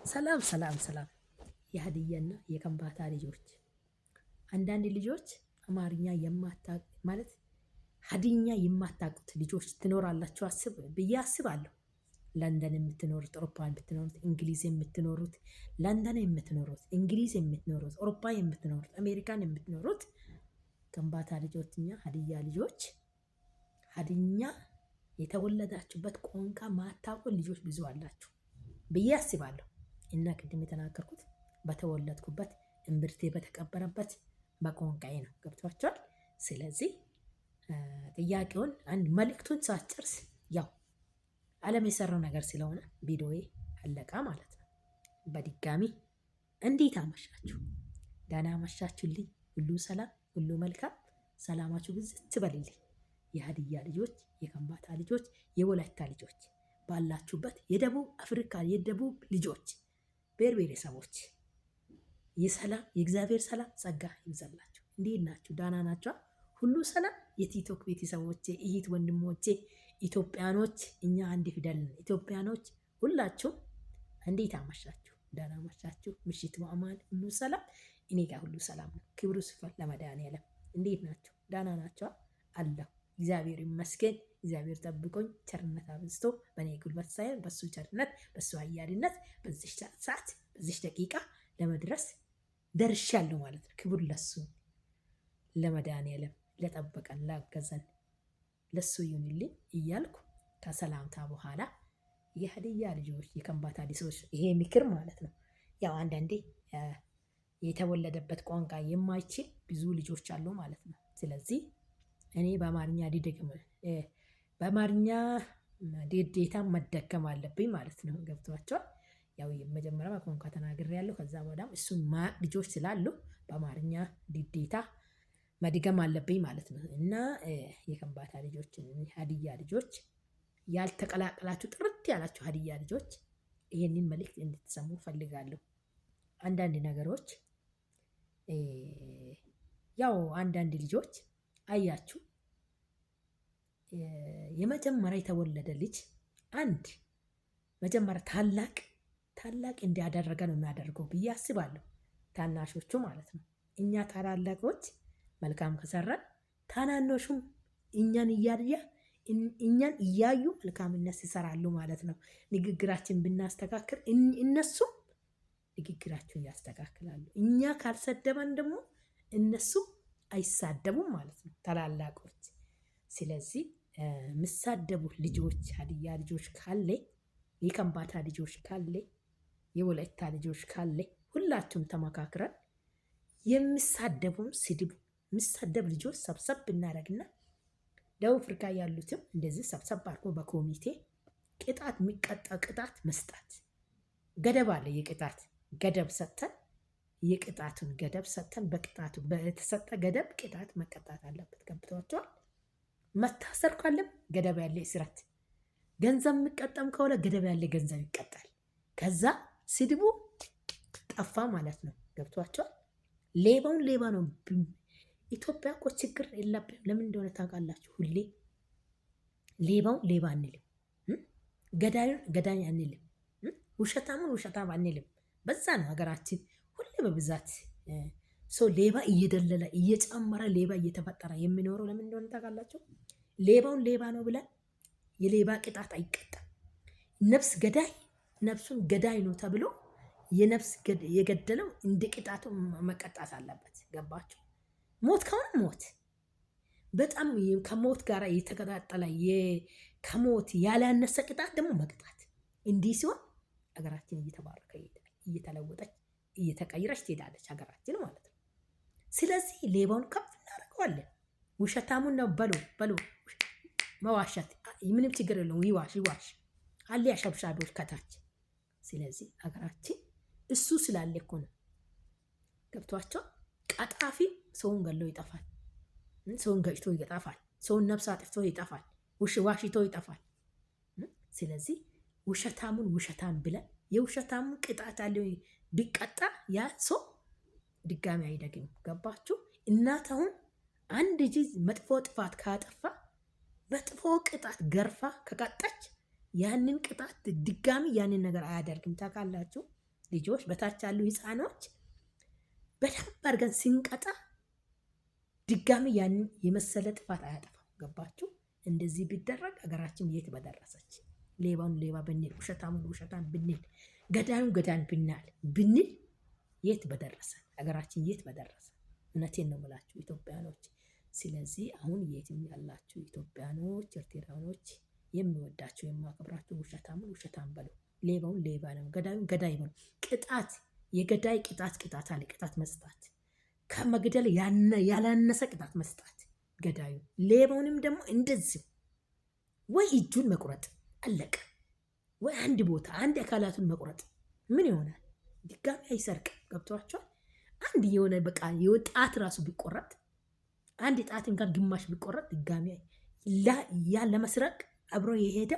ሰላም ሰላም ሰላም የሀዲያና የከምባታ ልጆች አንዳንድ ልጆች አማርኛ የማታውቁ ማለት ሀዲኛ የማታውቁት ልጆች ትኖራላችሁ ብዬ አስባለሁ። ለንደን የምትኖሩት፣ አውሮፓ የምትኖሩት፣ እንግሊዝ የምትኖሩት፣ ለንደን የምትኖሩት፣ እንግሊዝ የምትኖሩት፣ አውሮፓ የምትኖሩት፣ አሜሪካን የምትኖሩት ከምባታ ልጆችኛ ሀዲያ ልጆች ሀዲኛ የተወለዳችሁበት ቋንቋ ማታውቁ ልጆች ብዙ አላችሁ ብዬ አስባለሁ። እና ቅድም የተናገርኩት በተወለድኩበት እምብርቴ በተቀበረበት በቋንቋዬ ነው። ገብቷቸዋል። ስለዚህ ጥያቄውን አንድ መልእክቱን ሳትጨርስ ያው ዓለም የሰራው ነገር ስለሆነ ቪዲዮዬ አለቃ ማለት ነው። በድጋሚ እንዴት አመሻችሁ? ደህና አመሻችሁልኝ? ሁሉ ሰላም፣ ሁሉ መልካም። ሰላማችሁ ብዝት ትበልልኝ። የሀዲያ ልጆች፣ የከምባታ ልጆች፣ የወላይታ ልጆች ባላችሁበት የደቡብ አፍሪካ የደቡብ ልጆች ብሔር ብሔረሰቦች የሰላም የእግዚአብሔር ሰላም ጸጋ ይብዛላችሁ። እንዴት ናችሁ? ዳና ናቸው? ሁሉ ሰላም? የቲክቶክ ቤተሰቦቼ እህት ወንድሞቼ ኢትዮጵያኖች፣ እኛ አንድ ፊደል ኢትዮጵያኖች ሁላችሁም እንዴት አመሻችሁ? ደህና አመሻችሁ? ምሽት በአማን ሁሉ ሰላም? እኔ ጋር ሁሉ ሰላም ነው። ክብሩ ስፋት ለመድኃኒዓለም። እንዴት ናቸው? ዳና ናቸው? አለሁ እግዚአብሔር ይመስገን። እግዚአብሔር ጠብቆኝ ቸርነት አብዝቶ በእኔ ጉልበት ሳይሆን በሱ ቸርነት በሱ አያድነት በዚህ ሰዓት በዚህ ደቂቃ ለመድረስ ደርሻለሁ ማለት ነው። ክብር ለሱ ለመድኃኒዓለም ለጠበቀን ላገዘን ለሱ ይሁንልኝ እያልኩ ከሰላምታ በኋላ የሀዲያ ልጆች የከምባታ ልጆች ይሄ ምክር ማለት ነው። ያው አንዳንዴ የተወለደበት ቋንቋ የማይችል ብዙ ልጆች አሉ ማለት ነው። ስለዚህ እኔ በአማርኛ ሊደግም በአማርኛ ዴታ መደከም አለብኝ ማለት ነው። ገብቷቸዋል። ያው መጀመሪያ በቋንቋ ተናግሬያለሁ። ከዛ በኋላም እሱን ልጆች ስላሉ በአማርኛ ዴታ መድገም አለብኝ ማለት ነው። እና የከምባታ ልጆች ሀዲያ ልጆች ያልተቀላቀላችሁ ጥርት ያላችሁ ሀዲያ ልጆች ይሄንን መልእክት እንድትሰሙ ፈልጋለሁ። አንዳንድ ነገሮች ያው አንዳንድ ልጆች አያችሁ የመጀመሪያ የተወለደ ልጅ አንድ መጀመሪያ ታላቅ እንዲያደረገ ነው የሚያደርገው ብዬ አስባለሁ። ታናሾቹ ማለት ነው። እኛ ታላላቆች መልካም ከሰራን ታናናሹም እኛን እያዩ መልካምነት ይሰራሉ ማለት ነው። ንግግራችን ብናስተካክል እነሱም ንግግራቸውን ያስተካክላሉ። እኛ ካልሰደበን ደግሞ እነሱ አይሳደቡም ማለት ነው ታላላቆች። ስለዚህ ምሳደቡ ልጆች ሀዲያ ልጆች ካለ የከምባታ ልጆች ካለ የወላይታ ልጆች ካለ ሁላችሁም ተመካክረን የሚሳደቡም ስድብ የሚሳደብ ልጆች ሰብሰብ ብናደርግና ደቡብ አፍሪካ ያሉትም እንደዚህ ሰብሰብ አድርጎ በኮሚቴ ቅጣት የሚቀጣ ቅጣት መስጣት ገደብ አለ። የቅጣት ገደብ ሰጥተን የቅጣቱን ገደብ ሰጥተን በቅጣቱ በተሰጠ ገደብ ቅጣት መቀጣት አለበት። ገብቷቸዋል። መታሰር ካለም ገደብ ያለ እስራት፣ ገንዘብ የሚቀጠም ከሆነ ገደብ ያለ ገንዘብ ይቀጣል። ከዛ ስድቡ ጠፋ ማለት ነው። ገብቷቸዋል። ሌባውን ሌባ ነው። ኢትዮጵያ እኮ ችግር የለብንም። ለምን እንደሆነ ታውቃላችሁ? ሁሌ ሌባውን ሌባ አንልም፣ ገዳዩን ገዳይ አንልም፣ ውሸታሙን ውሸታም አንልም። በዛ ነው ሀገራችን ሁሌ በብዛት ሰው ሌባ እየደለለ እየጨመረ ሌባ እየተፈጠረ የሚኖረው ለምን እንደሆነ ታውቃላችሁ? ሌባውን ሌባ ነው ብለን የሌባ ቅጣት አይቀጣም። ነፍስ ገዳይ ነፍሱን ገዳይ ነው ተብሎ የነፍስ የገደለው እንደ ቅጣቱ መቀጣት አለበት። ገባችሁ? ሞት ከሆነ ሞት በጣም ከሞት ጋር የተቀጣጠለ ከሞት ያላነሰ ቅጣት ደግሞ መቅጣት። እንዲህ ሲሆን ሀገራችን እየተባረከ ይሄዳል፣ እየተለወጠች እየተቀየረች ትሄዳለች ሀገራችን ማለት ነው። ስለዚህ ሌባውን ከፍ እናደርገዋለን። ውሸታሙን ነው በሉ መዋሸት ምንም ችግር የለውም። ይዋሽ አለ አሸብሻቢዎች ከታች። ስለዚህ ሀገራችን እሱ ስላለ እኮ ነው። ገብቷቸው ቀጣፊ ሰውን ገሎ ይጠፋል፣ ሰውን ገጭቶ ይጠፋል፣ ሰውን ነፍስ አጥፍቶ ይጠፋል፣ ዋሽቶ ይጠፋል። ስለዚህ ውሸታሙን ውሸታም ብለን የውሸታሙን ቅጣት አለ ቢቀጣ ያ ሰው ድጋሚ አይደግም። ገባችሁ? እናት አሁን አንድ ልጅ መጥፎ ጥፋት ካጠፋ መጥፎ ቅጣት ገርፋ ከቀጣች ያንን ቅጣት ድጋሚ ያንን ነገር አያደርግም። ታውቃላችሁ? ልጆች በታች ያሉ ህፃኖች በደንብ አድርገን ስንቀጣ ድጋሚ ያንን የመሰለ ጥፋት አያጠፋም። ገባችሁ? እንደዚህ ቢደረግ ሀገራችን የት በደረሰች። ሌባውን ሌባ ብንል፣ ውሸታሙን ውሸታም ብንል፣ ገዳዩን ገዳን ብንል የት በደረሰ ሀገራችን የት በደረሰ። እውነቴን ነው የምላችሁ ኢትዮጵያኖች። ስለዚህ አሁን የትም ያላችሁ ኢትዮጵያኖች፣ ኤርትራኖች የሚወዳችሁ የማከብራችሁ ውሸታሙን ውሸታም በሉ፣ ሌባውን ሌባ ነው፣ ገዳዩን ገዳይ በሉ። ቅጣት የገዳይ ቅጣት አለ። ቅጣት መስጣት ከመግደል ያላነሰ ቅጣት መስጣት ገዳዩ። ሌባውንም ደግሞ እንደዚሁ ወይ እጁን መቁረጥ አለቀ፣ ወይ አንድ ቦታ አንድ አካላቱን መቁረጥ ምን ይሆናል? ድጋሚ አይሰርቅ። ገብቷቸዋል። አንድ የሆነ በቃ የጣት ራሱ ቢቆረጥ አንድ ጣት እንኳን ግማሽ ቢቆረጥ ድጋሚ ያ ለመስረቅ አብሮ የሄደ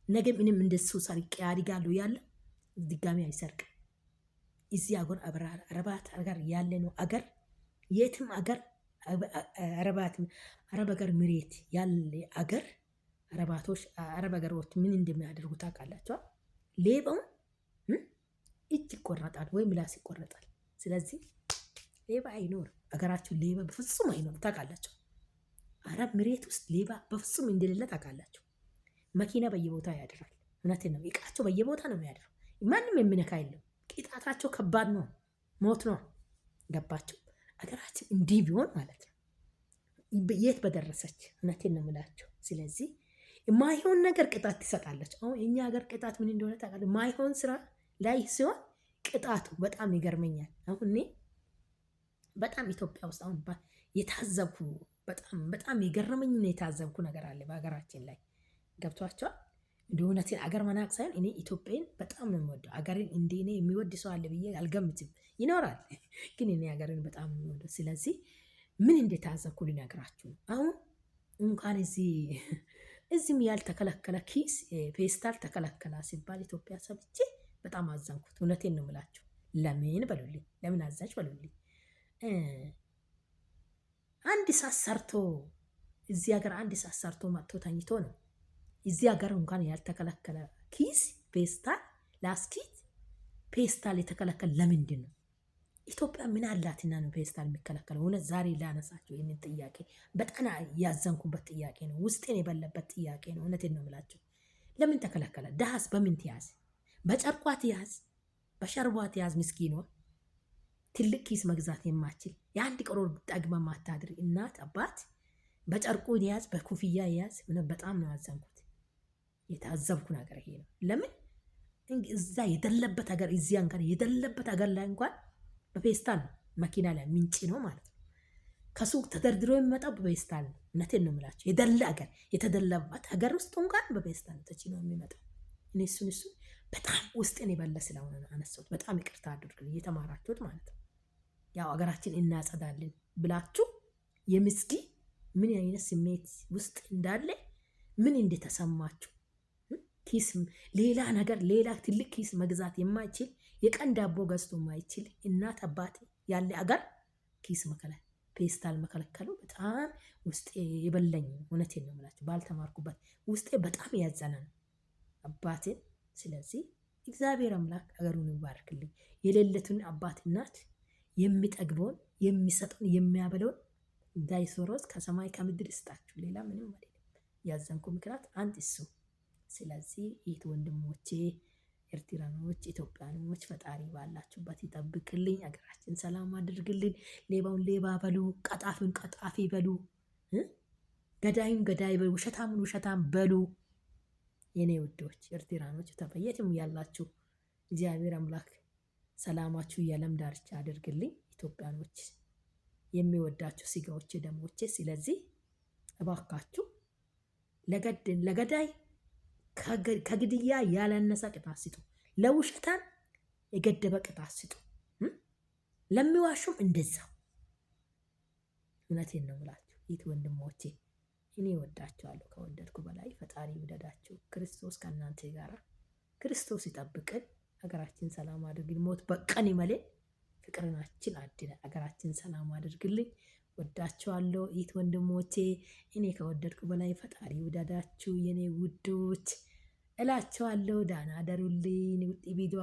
ነገ ምንም እንደሱ ሰርቄ ያድጋሉ ያለ ድጋሚ አይሰርቅም። እዚህ አገር አረባት አገር ያለ ነው አገር የትም አገር አረብ አገር መሬት ያለ አገር አረብ አገሮች ምን እንደሚያደርጉ ታውቃላችሁ? ሌባውን እጅ ይቆረጣል ወይ ምላስ ይቆረጣል። ስለዚህ ሌባ አይኖርም አገራችሁ። ሌባ በፍጹም አይኖርም ታውቃላችሁ። አረብ መሬት ውስጥ ሌባ በፍጹም እንደሌለ ታውቃላችሁ። መኪና በየቦታ ያድራል። እውነቴን ነው። እቃቸው በየቦታ ነው የሚያድረው። ማንም የሚነካ የለም። ቅጣታቸው ከባድ ነው፣ ሞት ነው። ገባችሁ? አገራችን እንዲህ ቢሆን ማለት ነው የት በደረሰች። እውነቴን ነው የምላቸው። ስለዚህ ማይሆን ነገር ቅጣት ትሰጣለች። አሁን የኛ ሀገር ቅጣት ምን እንደሆነ ታውቃለህ? ማይሆን ስራ ላይ ሲሆን ቅጣቱ በጣም ይገርመኛል። አሁን እኔ በጣም ኢትዮጵያ ውስጥ አሁን የታዘብኩ በጣም የገረመኝ የታዘብኩ ነገር አለ በሀገራችን ላይ። ገብቷቸዋል። እንደ እውነቴን አገር መናቅ ሳይሆን እኔ ኢትዮጵያን በጣም ነው የሚወደው። አገርን እንደ እኔ የሚወድ ሰው አለ ብዬ አልገምትም። ይኖራል፣ ግን እኔ አገርን በጣም የሚወደው። ስለዚህ ምን እንደታዘብኩ ልነግራችሁ ነው። አሁን እንኳን እዚህም ያልተከለከለ ኪስ ፌስታል ተከለከለ ሲባል ኢትዮጵያ ሰብቼ በጣም አዘንኩት። እውነቴን ነው የምላችሁ። ለምን በሉልኝ፣ ለምን አዛች በሉልኝ። አንድ ሰዓት ሰርቶ እዚህ ሀገር አንድ ሰዓት ሰርቶ መጥቶ ተኝቶ ነው እዚህ ሀገር እንኳን ያልተከለከለ ኪስ ፌስታል ላስኪት ፌስታል የተከለከለ ለምንድን ነው? ኢትዮጵያ ምን አላትና ነው ፌስታል የሚከለከለው? እውነት ዛሬ ላነሳቸው ይህንን ጥያቄ በጣም ያዘንኩበት ጥያቄ ነው። ውስጤን የበለበት ጥያቄ ነው። እውነቴን ነው የምላቸው። ለምን ተከለከለ? ዳስ በምን ትያዝ? በጨርቋ ትያዝ፣ በሸርቧ ትያዝ። ምስኪኗ ትልቅ ኪስ መግዛት የማችል የአንድ ቀሮር ጠግባ ማታድር እናት አባት በጨርቁ ያዝ፣ በኮፍያ ያዝ። በጣም ነው ያዘንኩት። የታዘብኩ ነገር ይሄ ነው። ለምን እዛ የደለበት ሀገር እዚያ እንኳን የደለበት ሀገር ላይ እንኳን በፌስታል ነው መኪና ላይ ምንጭ ነው ማለት ነው። ከሱቅ ተደርድሮ የሚመጣው በፌስታል ነው። እውነቴን ነው የምላቸው። የደለ ሀገር የተደለበት ሀገር ውስጥ እንኳን በፌስታል ነው ተጭኖ የሚመጣው። እኔ እሱን በጣም ውስጤን የበለ ስለሆነ ነው አነሳሁት። በጣም ይቅርታ አድርግልኝ እየተማራችሁት ማለት ነው። ያው ሀገራችን እናጸዳልን ብላችሁ የምስኪ ምን አይነት ስሜት ውስጥ እንዳለ ምን እንደተሰማችሁ ኪስ ሌላ ነገር ሌላ ትልቅ ኪስ መግዛት የማይችል የቀን ዳቦ ገዝቶ የማይችል እናት አባት ያለ አገር ኪስ መከለል ፌስታል መከለከሉ በጣም ውስጤ የበለኝ። እውነቴን ነው የምላችሁ። ባልተማርኩበት ውስጤ በጣም ያዘነ ነው አባቴን። ስለዚህ እግዚአብሔር አምላክ አገሩን ይባርክልኝ። የሌለቱን አባት እናት የሚጠግበውን የሚሰጠውን የሚያበለውን ዳይሶሮስ ከሰማይ ከምድር ይስጣችሁ። ሌላ ምንም አይደለም። ያዘንኩ ምክንያት አንድ እሱ። ስለዚህ ይህ ወንድሞቼ ኤርትራኖች፣ ኢትዮጵያኖች ፈጣሪ ባላችሁበት ይጠብቅልኝ። አገራችን ሰላም አድርግልን። ሌባውን ሌባ በሉ፣ ቀጣፊውን ቀጣፊ በሉ፣ ገዳዩን ገዳይ በሉ፣ ውሸታሙን ውሸታም በሉ። የኔ ውዶች ኤርትራኖች ተፈየትም ያላችሁ እግዚአብሔር አምላክ ሰላማችሁ የዓለም ዳርቻ አድርግልኝ። ኢትዮጵያኖች የሚወዳችሁ ስጋዎቼ ደሞቼ። ስለዚህ እባካችሁ ለገዳይ ከግድያ ያላነሰ ቅጣት ስጡ፣ ለውሸታን የገደበ ቅጣት ስጡ፣ ለሚዋሹም እንደዛው። እውነቴን ነው ብላችሁ ይት ወንድሞቼ፣ እኔ ወዳችኋለሁ ከወደድኩ በላይ። ፈጣሪ ይውደዳችሁ። ክርስቶስ ከእናንተ ጋር፣ ክርስቶስ ይጠብቅን። ሀገራችን ሰላም አድርግልን። ሞት በቀን ይመሌን፣ ፍቅርናችን አድነ። ሀገራችን ሰላም አድርግልኝ። ወዳችኋለሁ ይት ወንድሞቼ። እኔ ከወደድኩ በላይ ፈጣሪ ይውደዳችሁ የኔ ውዶች እላችኋለሁ። ዳና አደሩልኝ። ቪዲዮ